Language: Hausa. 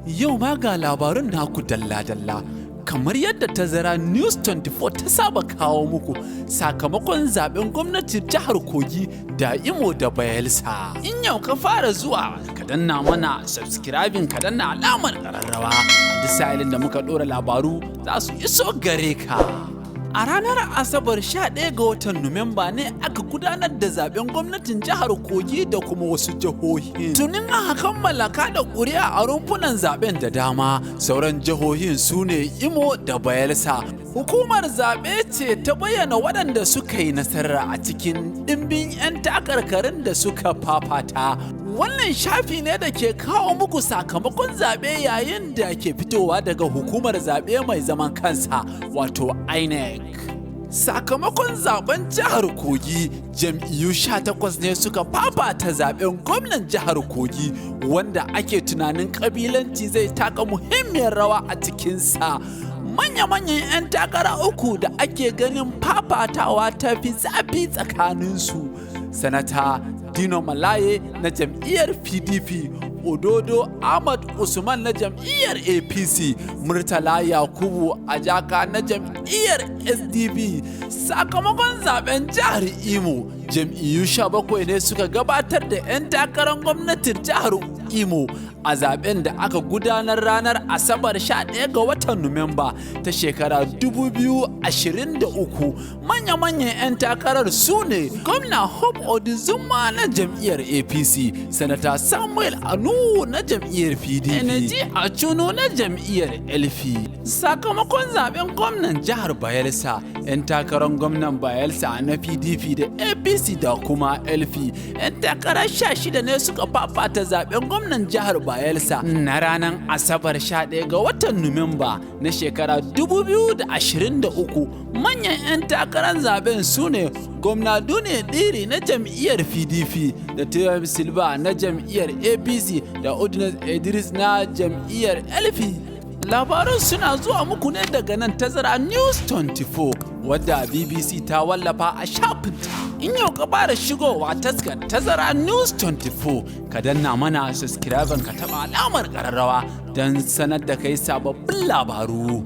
Yau ma ga labarun naku dalla-dalla. Kamar yadda Tazara News 24 ta saba kawo muku sakamakon zaben gwamnatin jihar Kogi da Imo da Bayelsa. In yau ka fara zuwa ka danna mana subscribing ka danna alamar ƙararrawa a duk sa'ilin da muka ɗora labaru za su iso gare ka. A ranar Asabar 11 ga watan Nuwamba ne aka gudanar da zaben gwamnatin jihar Kogi da kuma wasu jihohi. Tunin aka kammala kada ƙuri'a a rumfunan zaben da dama, sauran jihohin su ne Imo da Bayelsa. Hukumar zaɓe ce ta bayyana waɗanda suka yi nasara a cikin ɗimbin 'yan takarkarin da suka fafata. Wannan shafi ne da ke kawo muku sakamakon zaɓe yayin da ke fitowa daga hukumar zaɓe mai zaman kansa wato INEC. Sakamakon zaben jihar Kogi, jam'iyyu 18 ne suka fafata zaben gwamnan jihar Kogi wanda ake tunanin kabilanci zai taka muhimmiyar rawa a cikinsa. Manya-manyan 'yan takara uku da ake ganin fafatawa ta fi zafi tsakaninsu. Sanata Dino Malaye na jam'iyyar PDP, Ododo Ahmad Usman na jam'iyyar APC, Murtala Yakubu Ajaka na jam'iyyar SDP. Sakamakon zaben jihar Imo, jam'iyyu 17 ne suka gabatar da 'yan takarar gwamnatin jihar Imo a zaben da aka gudanar ranar Asabar 11 ga watan Nuwamba ta shekara 2023. Manya-manyan 'yan takarar su ne gwamna Hope Oduzuma na jam'iyyar APC, Sanata Samuel Anu na jam'iyyar PDP, Energy Achunu na jam'iyyar LP. Sakamakon zaben gwamnan jihar Bayelsa, 'yan takarar gwamnan Bayelsa na PDP da APC da kuma LP, 'yan takarar 16 ne suka fafata zaben gwamnan jihar Bayelsa na ranar Asabar 11 ga watan Nuwamba na shekara 2023. Manyan 'yan takarar zaben su ne gwamna Dune Diri na jam'iyyar PDP da Tiyam Silva na jam'iyyar APC da Odinus Idris na jam'iyyar LP. Labarun suna zuwa muku ne daga nan Tazara News 24 wadda BBC ta wallafa a shafinta. In yau ka fara shigowa taskar Tazara News 24 ka danna mana subscribe ka taɓa alamar ƙararrawa don sanar da kai sababbin labaru.